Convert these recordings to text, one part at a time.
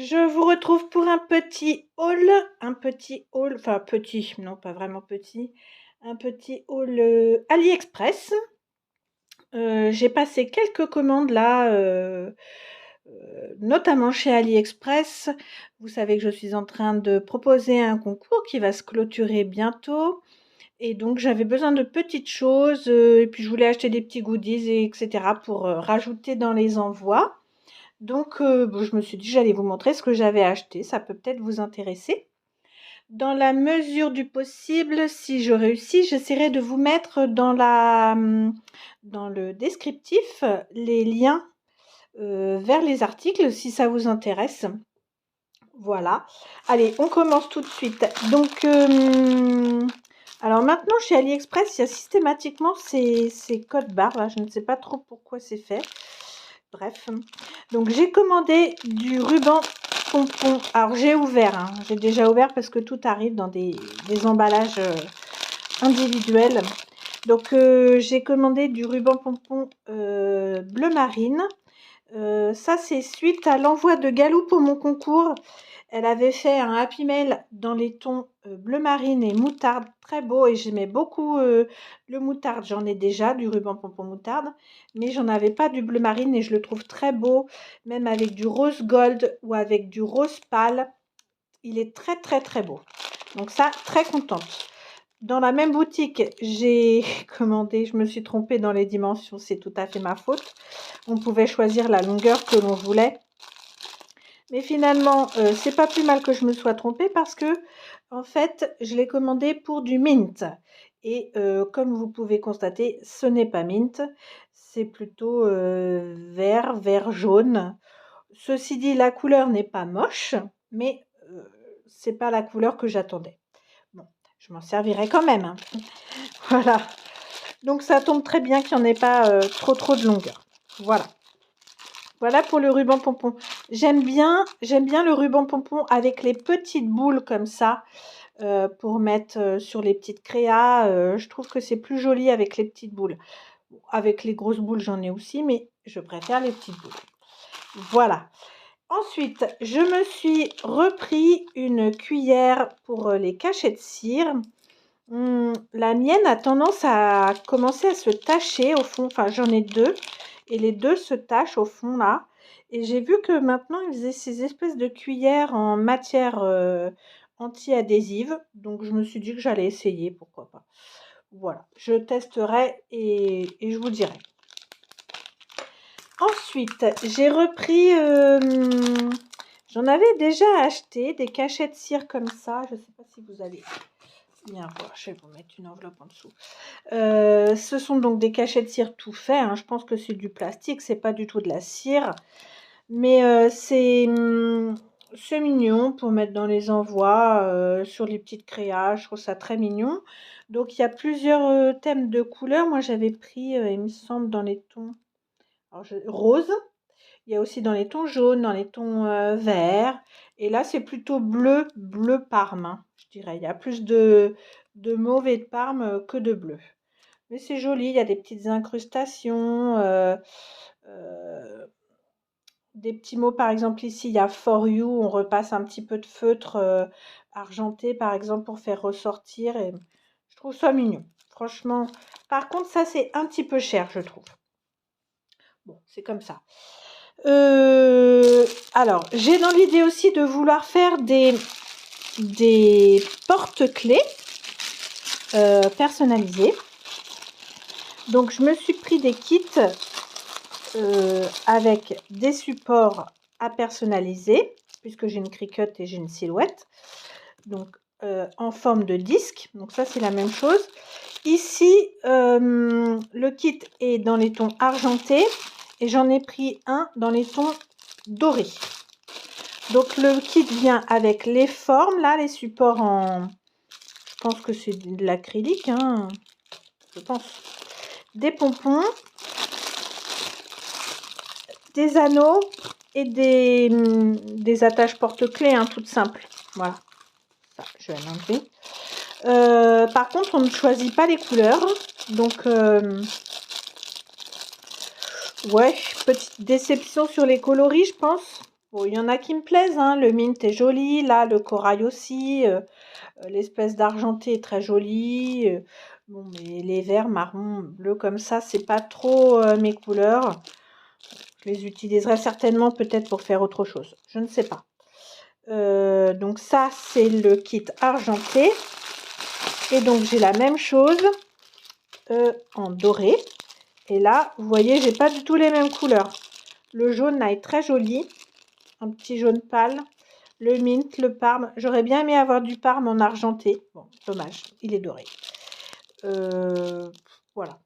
Je vous retrouve pour un petit haul, enfin petit, non pas vraiment petit, un petit haul AliExpress. J'ai passé quelques commandes là, notamment chez AliExpress. Vous savez que je suis en train de proposer un concours qui va se clôturer bientôt. Et donc j'avais besoin de petites choses, et puis je voulais acheter des petits goodies, etc. pour rajouter dans les envois. Donc, bon, je me suis dit, j'allais vous montrer ce que j'avais acheté. Ça peut peut-être vous intéresser. Dans la mesure du possible, si je réussis, j'essaierai de vous mettre dans le descriptif les liens vers les articles si ça vous intéresse. Voilà. Allez, on commence tout de suite. Donc, alors maintenant, chez AliExpress, il y a systématiquement ces codes barres là. Je ne sais pas trop pourquoi c'est fait. Bref, donc j'ai commandé du ruban pompon. Alors j'ai ouvert, hein. J'ai déjà ouvert parce que tout arrive dans des emballages individuels. Donc j'ai commandé du ruban pompon bleu marine. Ça c'est suite à l'envoi de Galou pour mon concours. Elle avait fait un happy mail dans les tons bleu marine et moutarde, très beau, et j'aimais beaucoup le moutarde. J'en ai déjà du ruban pompon moutarde, mais j'en avais pas du bleu marine et je le trouve très beau, même avec du rose gold ou avec du rose pâle. Il est très très très beau. Donc ça, très contente. Dans la même boutique, j'ai commandé, je me suis trompée dans les dimensions, c'est tout à fait ma faute. On pouvait choisir la longueur que l'on voulait. Mais finalement, c'est pas plus mal que je me sois trompée parce que, en fait, je l'ai commandé pour du mint. Et comme vous pouvez constater, ce n'est pas mint, c'est plutôt vert jaune. Ceci dit, la couleur n'est pas moche, mais c'est pas la couleur que j'attendais. Bon, je m'en servirai quand même, hein. Voilà. Donc ça tombe très bien qu'il n'y en ait pas trop de longueur. Voilà. Voilà pour le ruban pompon. J'aime bien le ruban pompon avec les petites boules comme ça pour mettre sur les petites créas. Je trouve que c'est plus joli avec les petites boules. Bon, avec les grosses boules, j'en ai aussi, mais je préfère les petites boules. Voilà. Ensuite, je me suis repris une cuillère pour les cachets de cire. La mienne a tendance à commencer à se tacher au fond. Enfin, j'en ai deux. Et les deux se tachent au fond là. Et j'ai vu que maintenant, ils faisaient ces espèces de cuillères en matière anti-adhésive. Donc, je me suis dit que j'allais essayer, pourquoi pas. Voilà, je testerai et je vous dirai. Ensuite, j'ai repris... j'en avais déjà acheté des cachets de cire comme ça. Je ne sais pas si vous allez... Bien voir, je vais vous mettre une enveloppe en dessous. Ce sont donc des cachets de cire tout faits, hein. Je pense que c'est du plastique, c'est pas du tout de la cire. Mais c'est mignon pour mettre dans les envois, sur les petites créas. Je trouve ça très mignon. Donc il y a plusieurs thèmes de couleurs. Moi j'avais pris, il me semble, dans les tons rose. Il y a aussi dans les tons jaunes, dans les tons verts. Et là, c'est plutôt bleu parme, hein, je dirais. Il y a plus de mauve et de parme que de bleu. Mais c'est joli, il y a des petites incrustations. Des petits mots, par exemple, ici, il y a For You. On repasse un petit peu de feutre argenté, par exemple, pour faire ressortir. Et je trouve ça mignon. Franchement, par contre, ça, c'est un petit peu cher, je trouve. Bon, c'est comme ça. Alors, j'ai dans l'idée aussi de vouloir faire des porte-clés personnalisés. Donc, je me suis pris des kits avec des supports à personnaliser, puisque j'ai une Cricut et j'ai une silhouette. Donc, en forme de disque. Donc, ça, c'est la même chose. Ici, le kit est dans les tons argentés. Et j'en ai pris un dans les tons dorés. Donc le kit vient avec les formes, là, les supports en... Je pense que c'est de l'acrylique, hein, je pense. Des pompons, des anneaux et des attaches porte-clés, hein, toutes simples. Voilà, ça, je vais l'enlever. Par contre, on ne choisit pas les couleurs. Donc... ouais, petite déception sur les coloris, je pense. Bon, il y en a qui me plaisent, hein. Le mint est joli, là, le corail aussi. L'espèce d'argenté est très joli. Bon, mais les verts, marron, bleu comme ça, c'est pas trop mes couleurs. Je les utiliserai certainement peut-être pour faire autre chose. Je ne sais pas. Donc ça, c'est le kit argenté. Et donc, j'ai la même chose en doré. Et là, vous voyez, j'ai pas du tout les mêmes couleurs. Le jaune là est très joli. Un petit jaune pâle. Le mint, le parme. J'aurais bien aimé avoir du parme en argenté. Bon, dommage, il est doré. Voilà.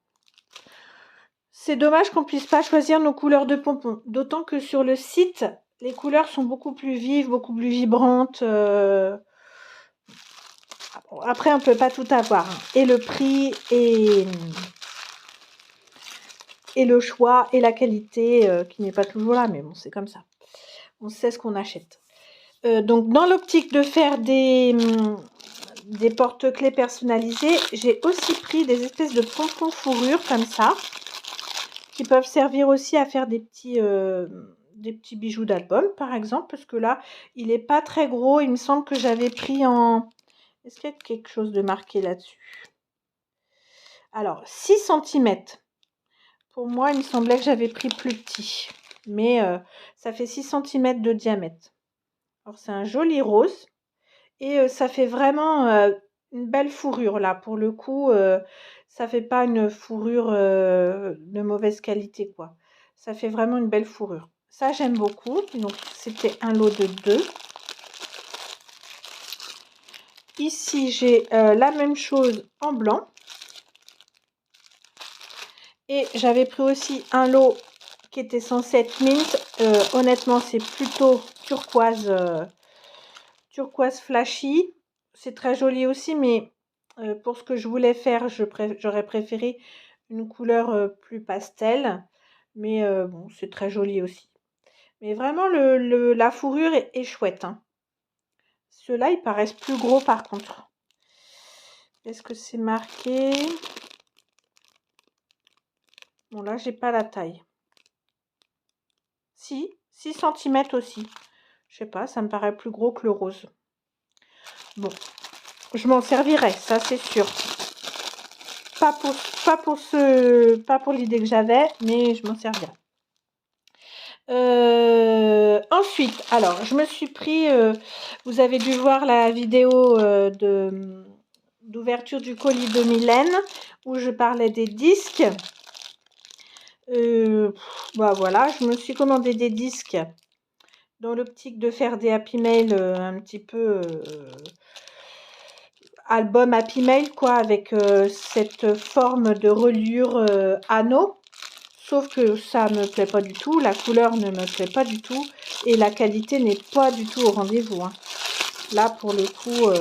C'est dommage qu'on puisse pas choisir nos couleurs de pompons. D'autant que sur le site, les couleurs sont beaucoup plus vives, beaucoup plus vibrantes. Après, on peut pas tout avoir. Hein. Et le prix, et le choix, et la qualité, qui n'est pas toujours là. Mais bon, c'est comme ça. On sait ce qu'on achète. Donc, dans l'optique de faire des porte-clés personnalisés, j'ai aussi pris des espèces de pompons fourrure comme ça, qui peuvent servir aussi à faire des petits bijoux d'album, par exemple, parce que là, il n'est pas très gros. Il me semble que j'avais pris en... Est-ce qu'il y a quelque chose de marqué là-dessus? Alors, 6 cm. Pour moi, il me semblait que j'avais pris plus petit. Mais ça fait 6 cm de diamètre. Alors, c'est un joli rose. Et ça fait vraiment une belle fourrure là. Pour le coup, ça fait pas une fourrure de mauvaise qualité quoi. Ça fait vraiment une belle fourrure. Ça, j'aime beaucoup. Donc, c'était un lot de 2. Ici, j'ai la même chose en blanc. Et j'avais pris aussi un lot qui était censé être mint. Honnêtement, c'est plutôt turquoise, turquoise flashy. C'est très joli aussi, mais pour ce que je voulais faire, j'aurais préféré une couleur plus pastel. Mais bon, c'est très joli aussi. Mais vraiment, la fourrure est chouette. Hein. Ceux-là, ils paraissent plus gros par contre. Est-ce que c'est marqué? Bon, là, j'ai pas la taille. Si, 6 cm aussi. Je sais pas, ça me paraît plus gros que le rose. Bon, je m'en servirai, ça c'est sûr. Pas pour l'idée que j'avais, mais je m'en servirai. Ensuite, alors, je me suis pris, vous avez dû voir la vidéo d'ouverture du colis de Mylène, où je parlais des disques. Bah voilà, je me suis commandé des disques dans l'optique de faire des Happy Mail un petit peu album Happy Mail, quoi, avec cette forme de reliure anneau. Sauf que ça me plaît pas du tout, la couleur ne me plaît pas du tout et la qualité n'est pas du tout au rendez-vous. Hein. Là, pour le coup,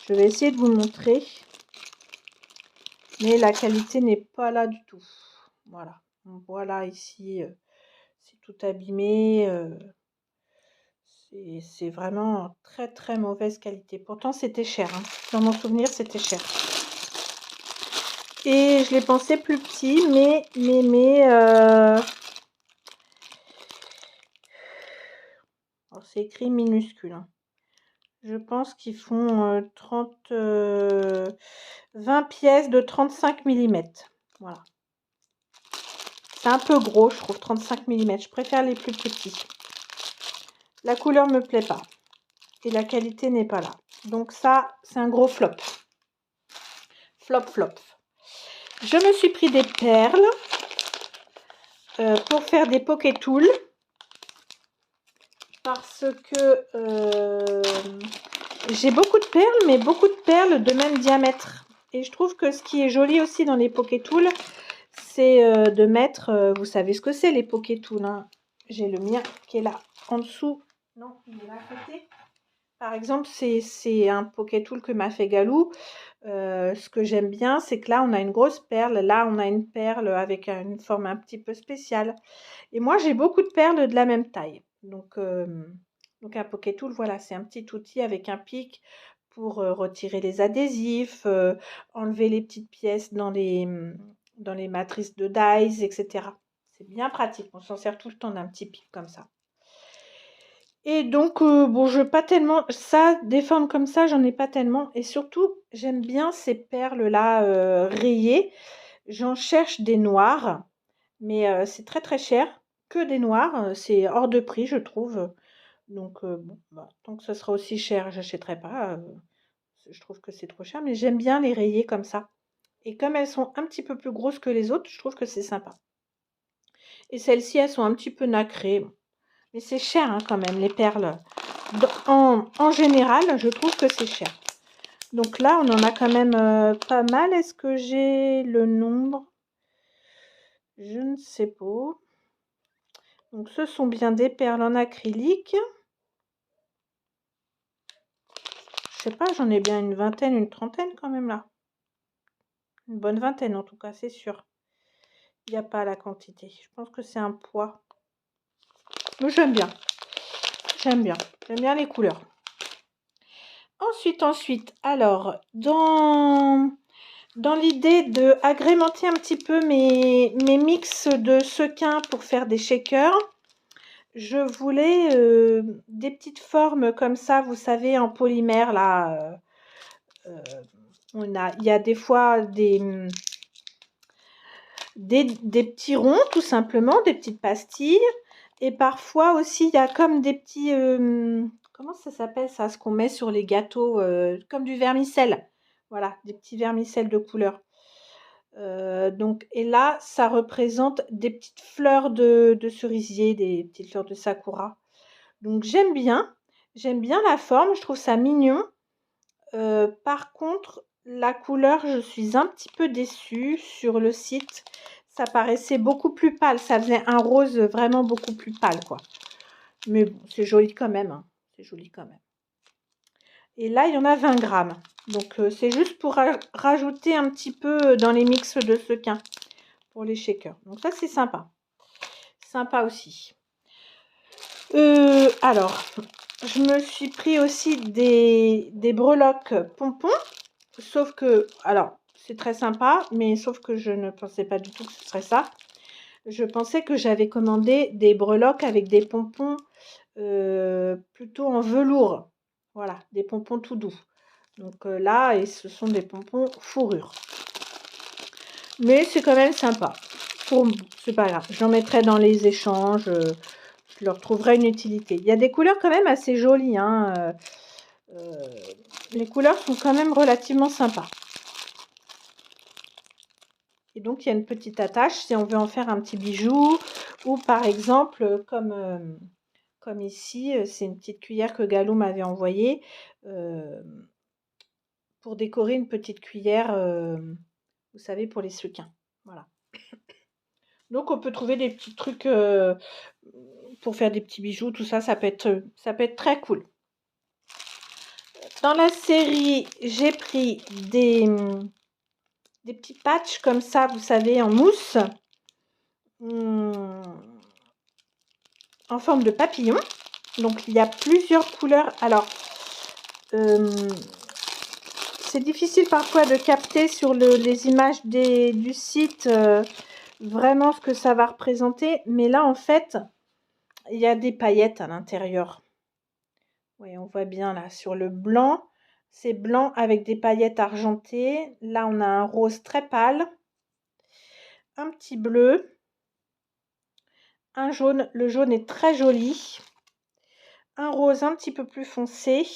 je vais essayer de vous montrer. Mais la qualité n'est pas là du tout. Voilà. On voit là, ici, c'est tout abîmé. C'est vraiment très, très mauvaise qualité. Pourtant, c'était cher. Hein. Dans mon souvenir, c'était cher. Et je l'ai pensé plus petit, mais alors c'est écrit minuscule. Hein. Je pense qu'ils font 20 pièces de 35 mm. Voilà. C'est un peu gros, je trouve, 35 mm. Je préfère les plus petits. La couleur ne me plaît pas. Et la qualité n'est pas là. Donc ça, c'est un gros flop. Flop, flop. Je me suis pris des perles pour faire des poké tools. Parce que j'ai beaucoup de perles, mais beaucoup de perles de même diamètre. Et je trouve que ce qui est joli aussi dans les poké tools, c'est de mettre, vous savez ce que c'est les poké tools. Hein. J'ai le mien qui est là en dessous. Non, il est là à côté. Par exemple, c'est un poké tool que m'a fait Galou. Ce que j'aime bien, c'est que là, on a une grosse perle. Là, on a une perle avec une forme un petit peu spéciale. Et moi, j'ai beaucoup de perles de la même taille. Donc un poké tool, voilà, c'est un petit outil avec un pic pour retirer les adhésifs, enlever les petites pièces dans les matrices de dies, etc. C'est bien pratique. On s'en sert tout le temps d'un petit pic comme ça. Et donc, bon, je veux pas tellement ça, des formes comme ça, j'en ai pas tellement et surtout, j'aime bien ces perles-là, rayées. J'en cherche des noires, mais c'est très, très cher. Que des noirs, c'est hors de prix, je trouve. Donc bon, bah, tant que ce sera aussi cher, j'achèterai pas, je trouve que c'est trop cher, mais j'aime bien les rayées comme ça et comme elles sont un petit peu plus grosses que les autres, je trouve que c'est sympa et celles-ci, elles sont un petit peu nacrées, mais c'est cher, hein, quand même les perles. En général, je trouve que c'est cher. Donc là, on en a quand même pas mal. Est-ce que j'ai le nombre? Je ne sais pas. Donc ce sont bien des perles en acrylique. Je sais pas, j'en ai bien une vingtaine, une trentaine quand même là. Une bonne vingtaine en tout cas, c'est sûr. Il n'y a pas la quantité. Je pense que c'est un poids. Mais j'aime bien. J'aime bien. J'aime bien les couleurs. Ensuite, alors, dans l'idée de agrémenter un petit peu mes mix de sequins pour faire des shakers, je voulais des petites formes comme ça, vous savez, en polymère là. Il y a des fois des petits ronds tout simplement, des petites pastilles. Et parfois aussi, il y a comme des petits... comment ça s'appelle ça, ce qu'on met sur les gâteaux, comme du vermicelle. Voilà, des petits vermicelles de couleur. Donc, et là, ça représente des petites fleurs de cerisier, des petites fleurs de sakura. Donc, j'aime bien la forme, je trouve ça mignon. Par contre, la couleur, je suis un petit peu déçue sur le site. Ça paraissait beaucoup plus pâle, ça faisait un rose vraiment beaucoup plus pâle, quoi. Mais bon, c'est joli quand même, hein. C'est joli quand même. Et là, il y en a 20 grammes. Donc, c'est juste pour rajouter un petit peu dans les mix de sequins pour les shakers. Donc, ça, c'est sympa. Sympa aussi. Alors, je me suis pris aussi des breloques pompons. Sauf que, alors, c'est très sympa, mais sauf que je ne pensais pas du tout que ce serait ça. Je pensais que j'avais commandé des breloques avec des pompons plutôt en velours. Voilà, des pompons tout doux. Donc là, et ce sont des pompons fourrure. Mais c'est quand même sympa. C'est pas grave. J'en mettrai dans les échanges. Je leur trouverai une utilité. Il y a des couleurs quand même assez jolies, hein. Les couleurs sont quand même relativement sympas. Et donc, il y a une petite attache si on veut en faire un petit bijou. Ou par exemple, comme ici, c'est une petite cuillère que Galou m'avait envoyée pour décorer une petite cuillère, vous savez, pour les sequins. Voilà. Donc, on peut trouver des petits trucs pour faire des petits bijoux. Tout ça, ça peut être très cool. Dans la série, j'ai pris des petits patchs comme ça, vous savez, en mousse. En forme de papillon. Donc, il y a plusieurs couleurs. Alors, c'est difficile parfois de capter sur les images du site vraiment ce que ça va représenter. Mais là, en fait, il y a des paillettes à l'intérieur. Oui, on voit bien là sur le blanc. C'est blanc avec des paillettes argentées. Là, on a un rose très pâle. Un petit bleu. Un jaune. Le jaune est très joli. Un rose un petit peu plus foncé.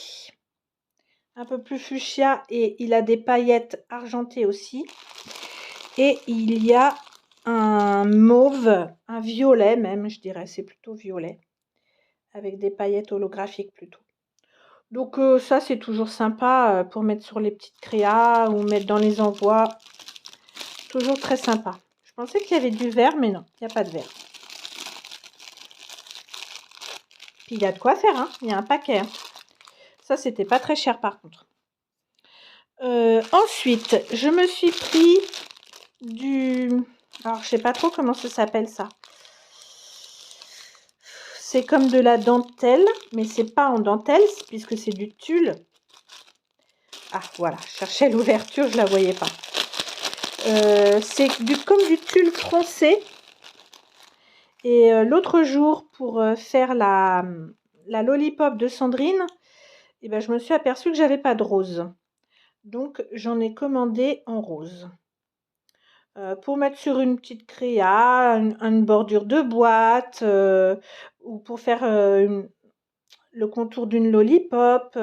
Un peu plus fuchsia et il a des paillettes argentées aussi. Et il y a un mauve, un violet même, je dirais, c'est plutôt violet, avec des paillettes holographiques plutôt. Donc ça, c'est toujours sympa pour mettre sur les petites créas ou mettre dans les envois. Toujours très sympa. Je pensais qu'il y avait du vert, mais non, il n'y a pas de vert. Puis il y a de quoi faire, hein. Il y a un paquet. Hein. Ça, c'était pas très cher par contre. Ensuite, je me suis pris alors, je sais pas trop comment ça s'appelle ça. C'est comme de la dentelle, mais c'est pas en dentelle, puisque c'est du tulle. Ah, voilà, je cherchais l'ouverture, je la voyais pas. C'est comme du tulle froncé. Et l'autre jour, pour faire la Lollipop de Sandrine, et ben, je me suis aperçue que j'avais pas de rose. Donc j'en ai commandé en rose. Pour mettre sur une petite créa, une bordure de boîte, ou pour faire le contour d'une lollipop.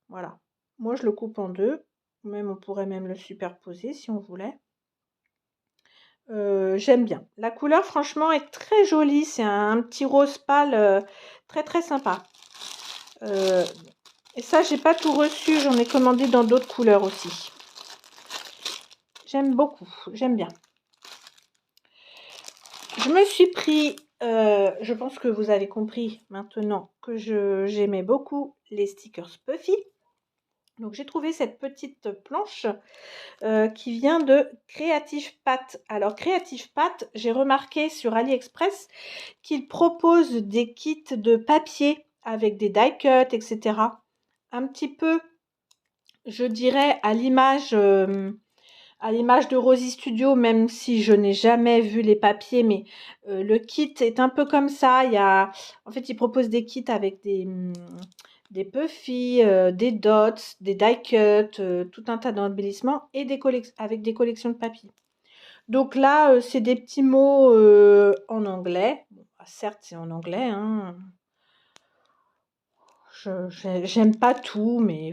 Voilà. Moi, je le coupe en deux. Même, on pourrait même le superposer si on voulait. J'aime bien. La couleur, franchement, est très jolie. C'est un petit rose pâle, très très sympa. Et ça, j'ai pas tout reçu. J'en ai commandé dans d'autres couleurs aussi. J'aime beaucoup. J'aime bien. Je me suis pris, je pense que vous avez compris maintenant que j'aimais beaucoup les stickers Puffy. Donc j'ai trouvé cette petite planche qui vient de Creative Pat. Alors Creative Pat, j'ai remarqué sur AliExpress qu'ils proposent des kits de papier avec des die cuts, etc. Un petit peu, je dirais, à l'image de Rosy Studio, même si je n'ai jamais vu les papiers, mais le kit est un peu comme ça. En fait, ils proposent des kits avec des puffy, des dots, des die cuts, tout un tas d'embellissements et avec des collections de papier. Donc là, c'est des petits mots en anglais. Bon, bah, certes, c'est en anglais, hein. J'aime pas tout, mais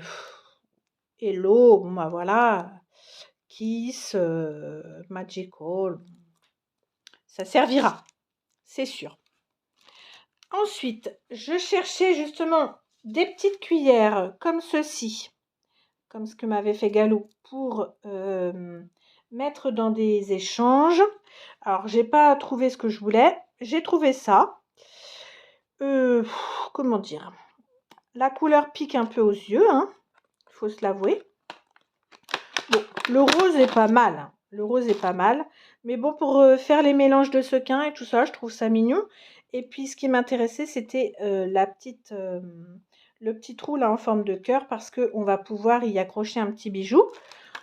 hello, bon bah voilà. Kiss, Magical, ça servira, c'est sûr. Ensuite, je cherchais justement des petites cuillères comme ceci, comme ce que m'avait fait Galou, pour mettre dans des échanges. Alors, j'ai pas trouvé ce que je voulais, j'ai trouvé ça. Comment dire? La couleur pique un peu aux yeux, hein, faut se l'avouer. Bon, le rose est pas mal, hein. Le rose est pas mal. Mais bon, pour faire les mélanges de sequins et tout ça, je trouve ça mignon. Et puis, ce qui m'intéressait, c'était le petit trou là en forme de cœur parce qu'on va pouvoir y accrocher un petit bijou.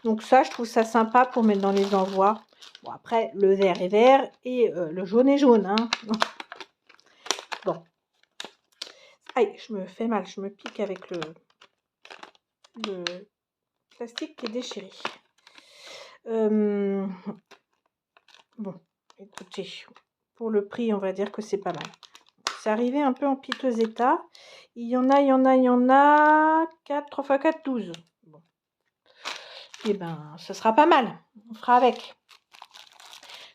Donc ça, je trouve ça sympa pour mettre dans les envois. Bon, après, le vert est vert et le jaune est jaune, hein. Bon. Aïe, je me fais mal, je me pique avec le plastique qui est déchiré. Bon, écoutez, pour le prix, on va dire que c'est pas mal. C'est arrivé un peu en piteux état. Il y en a 4, 3 x 4, 12. Bon. Et ben, ce sera pas mal. On fera avec.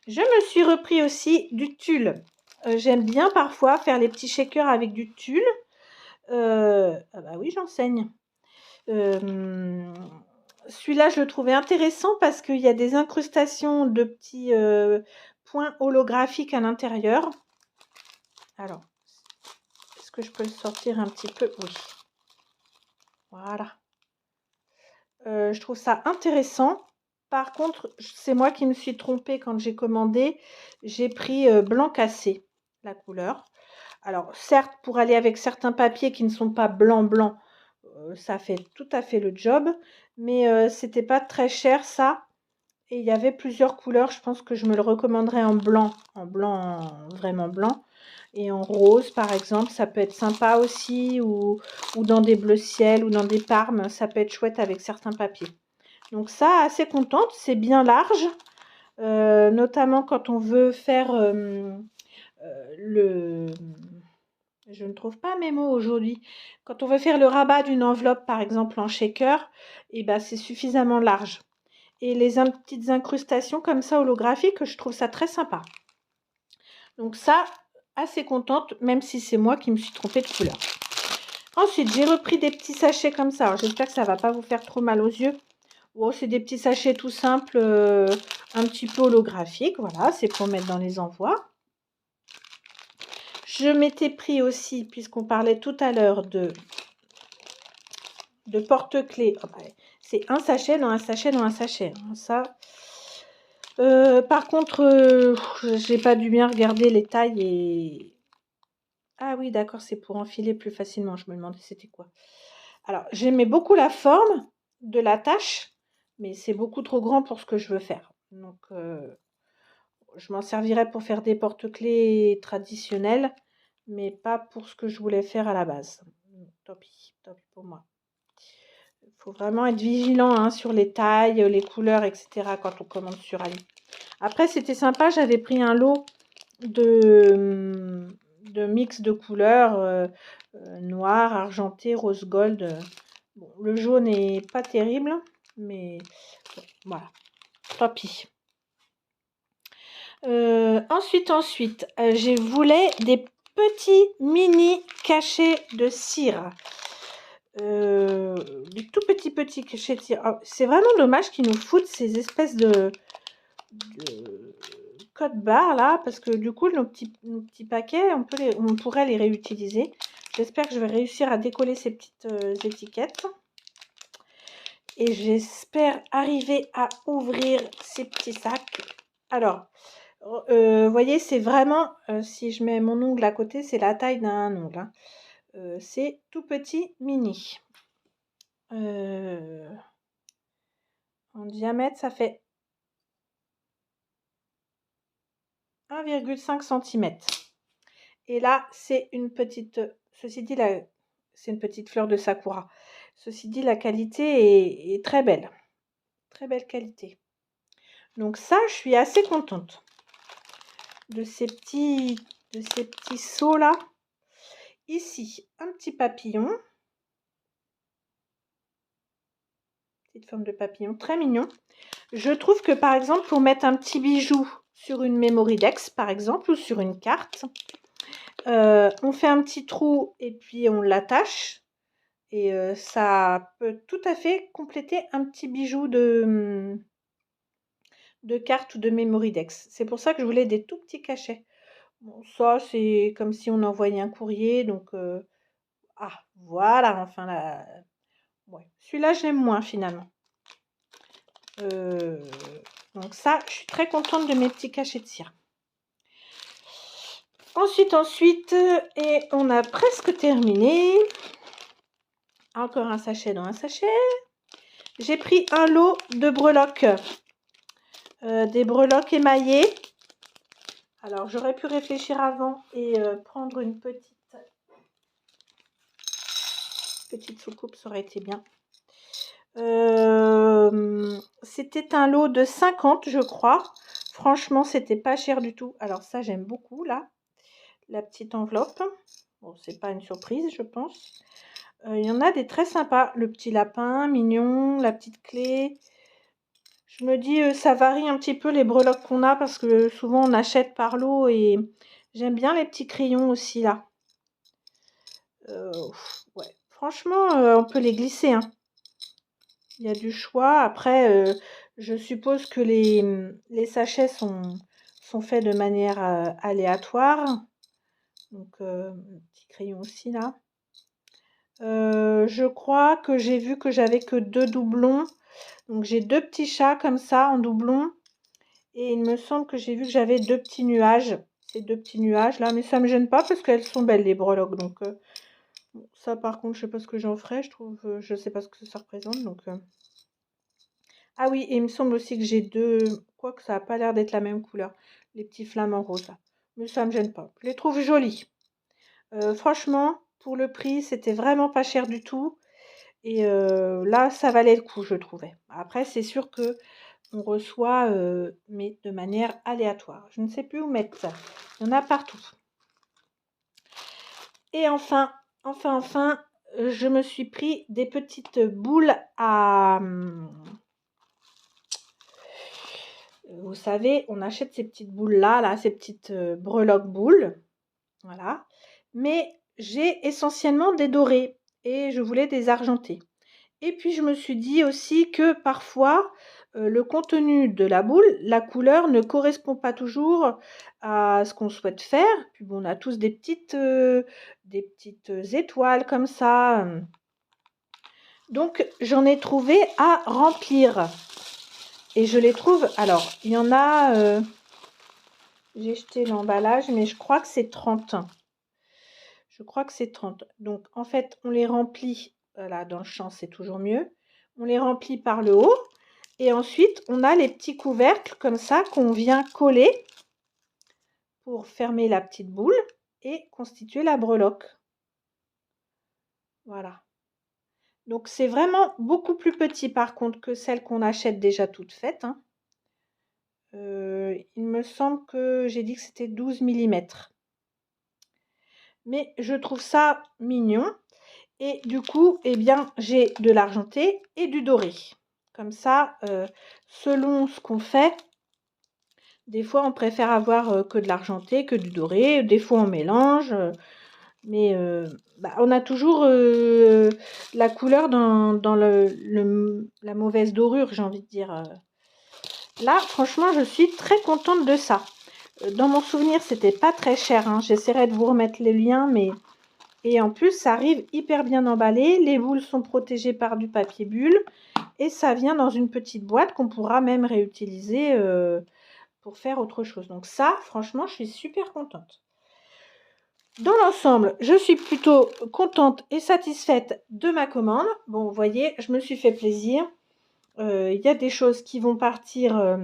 Je me suis repris aussi du tulle. J'aime bien parfois faire les petits shakers avec du tulle. Ah bah oui, j'enseigne. Celui-là, je le trouvais intéressant parce qu'il y a des incrustations de petits points holographiques à l'intérieur. Alors, est-ce que je peux le sortir un petit peu? Oui. Voilà. Je trouve ça intéressant. Par contre, c'est moi qui me suis trompée quand j'ai commandé. J'ai pris blanc cassé, la couleur. Alors, certes, pour aller avec certains papiers qui ne sont pas blanc, ça fait tout à fait le job. Mais c'était pas très cher, ça. Et il y avait plusieurs couleurs. Je pense que je me le recommanderais en blanc vraiment blanc. Et en rose, par exemple, ça peut être sympa aussi. Ou dans des bleus ciel ou dans des parmes. Ça peut être chouette avec certains papiers. Donc ça, assez contente. C'est bien large. Notamment quand on veut faire je ne trouve pas mes mots aujourd'hui. Quand on veut faire le rabat d'une enveloppe, par exemple en shaker, et ben c'est suffisamment large. Et les petites incrustations comme ça holographiques, je trouve ça très sympa. Donc ça, assez contente, même si c'est moi qui me suis trompée de couleur. Ensuite, j'ai repris des petits sachets comme ça. Alors, j'espère que ça ne va pas vous faire trop mal aux yeux. Bon, c'est des petits sachets tout simples, un petit peu holographiques. Voilà, c'est pour mettre dans les envois. Je m'étais pris aussi, puisqu'on parlait tout à l'heure de porte-clés. Oh, bah, c'est un sachet dans un sachet dans un sachet. Hein, ça. Par contre, j'ai pas dû bien regarder les tailles et... Ah oui, d'accord, c'est pour enfiler plus facilement. Je me demandais c'était quoi. Alors, j'aimais beaucoup la forme de la tâche, mais c'est beaucoup trop grand pour ce que je veux faire. Donc, je m'en servirai pour faire des porte-clés traditionnels, mais pas pour ce que je voulais faire à la base. Tant pis pour moi. Il faut vraiment être vigilant hein, sur les tailles, les couleurs, etc. quand on commande sur Ali. Après, c'était sympa, j'avais pris un lot de mix de couleurs noir, argenté, rose gold. Bon, le jaune n'est pas terrible, mais bon, voilà, tant pis. Ensuite, je voulais des petits mini cachets de cire. Des tout petits cachets de cire. Oh, c'est vraiment dommage qu'ils nous foutent ces espèces de code barre là, parce que du coup, nos petits paquets, on pourrait les réutiliser. J'espère que je vais réussir à décoller ces petites étiquettes. Et j'espère arriver à ouvrir ces petits sacs. Alors, vous voyez, c'est vraiment, si je mets mon ongle à côté, c'est la taille d'un ongle. Hein. C'est tout petit, mini. En diamètre, ça fait 1,5 cm. Et là, c'est une petite, ceci dit, c'est une petite fleur de sakura. Ceci dit, la qualité est très belle. Très belle qualité. Donc ça, je suis assez contente de ces petits seaux là. Ici, un petit papillon. Petite forme de papillon, très mignon. Je trouve que par exemple, pour mettre un petit bijou sur une Memorydex, par exemple, ou sur une carte, on fait un petit trou et puis on l'attache. Et ça peut tout à fait compléter un petit bijou de carte ou de Memorydex. C'est pour ça que je voulais des tout petits cachets. Bon, ça, c'est comme si on envoyait un courrier. Donc, ah, voilà, enfin, là, ouais. Celui-là, je l'aime moins finalement. Donc ça, je suis très contente de mes petits cachets de cire. Ensuite, et on a presque terminé. Encore un sachet dans un sachet. J'ai pris un lot de breloques. Des breloques émaillées. Alors, j'aurais pu réfléchir avant et prendre une petite soucoupe, ça aurait été bien. C'était un lot de 50, je crois. Franchement, c'était pas cher du tout. Alors ça, j'aime beaucoup, là. La petite enveloppe. Bon, c'est pas une surprise, je pense. Il y en a des très sympas. Le petit lapin, mignon, la petite clé. Je me dis, ça varie un petit peu les breloques qu'on a parce que souvent, on achète par lot et j'aime bien les petits crayons aussi, là. Ouais. Franchement, on peut les glisser, hein. Il y a du choix. Après, je suppose que les sachets sont faits de manière aléatoire. Donc, petit crayon aussi là. Je crois que j'ai vu que j'avais que 2 doublons. Donc, j'ai 2 petits chats comme ça en doublon. Et il me semble que j'ai vu que j'avais 2 petits nuages. Ces 2 petits nuages là. Mais ça me gêne pas parce qu'elles sont belles les breloques. Donc, ça par contre, je sais pas ce que j'en ferai. Je sais pas ce que ça représente. Donc... Ah oui, et il me semble aussi que j'ai 2, quoique ça n'a pas l'air d'être la même couleur, les petits flamants roses là. Mais ça ne me gêne pas. Je les trouve jolis. Franchement, pour le prix, c'était vraiment pas cher du tout. Et là, ça valait le coup, je trouvais. Après, c'est sûr que on reçoit, mais de manière aléatoire. Je ne sais plus où mettre ça. Il y en a partout. Et enfin, je me suis pris des petites boules à... Vous savez, on achète ces petites boules-là, ces petites breloques boules. Voilà. Mais j'ai essentiellement des dorés et je voulais des argentés. Et puis, je me suis dit aussi que parfois, le contenu de la boule, la couleur ne correspond pas toujours à ce qu'on souhaite faire. Puis bon, on a tous des petites étoiles comme ça. Donc, j'en ai trouvé à remplir. Et je les trouve, alors, il y en a, j'ai jeté l'emballage, mais je crois que c'est 30. Je crois que c'est 30. Donc, en fait, on les remplit, là, dans le champ, c'est toujours mieux. On les remplit par le haut. Et ensuite, on a les petits couvercles comme ça qu'on vient coller pour fermer la petite boule. et constituer la breloque. Voilà. Donc c'est vraiment beaucoup plus petit par contre que celle qu'on achète déjà toute faite, hein. Il me semble que j'ai dit que c'était 12 millimètres. Mais je trouve ça mignon et du coup, eh bien, j'ai de l'argenté et du doré. Comme ça, selon ce qu'on fait, des fois on préfère avoir, que de l'argenté, que du doré, des fois on mélange, mais on a toujours, la couleur dans la mauvaise dorure, j'ai envie de dire, Là, franchement, je suis très contente de ça. Dans mon souvenir, c'était pas très cher, hein. J'essaierai de vous remettre les liens, mais et en plus, ça arrive hyper bien emballé. Les boules sont protégées par du papier bulle et ça vient dans une petite boîte qu'on pourra même réutiliser pour faire autre chose. Donc ça, franchement, je suis super contente. Dans l'ensemble, je suis plutôt contente et satisfaite de ma commande. Bon, vous voyez, je me suis fait plaisir. Il y a des choses qui vont partir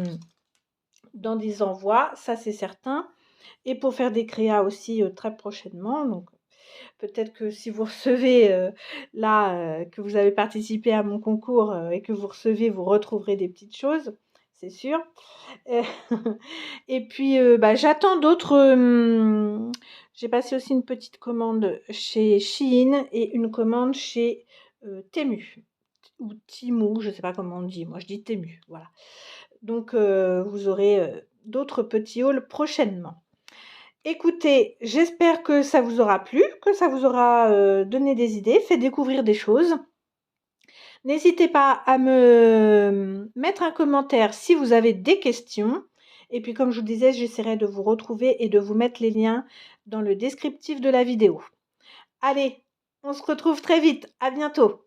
dans des envois, ça c'est certain. Et pour faire des créas aussi très prochainement. Donc peut-être que si vous recevez que vous avez participé à mon concours et que vous recevez, vous retrouverez des petites choses, c'est sûr. Et puis j'attends d'autres. J'ai passé aussi une petite commande chez Shein et une commande chez Temu ou Timu, je ne sais pas comment on dit, moi je dis Temu, voilà. Donc vous aurez d'autres petits hauls prochainement. Écoutez, j'espère que ça vous aura plu, que ça vous aura donné des idées, fait découvrir des choses. N'hésitez pas à me mettre un commentaire si vous avez des questions. Et puis comme je vous disais, j'essaierai de vous retrouver et de vous mettre les liens dans le descriptif de la vidéo. Allez, on se retrouve très vite. À bientôt.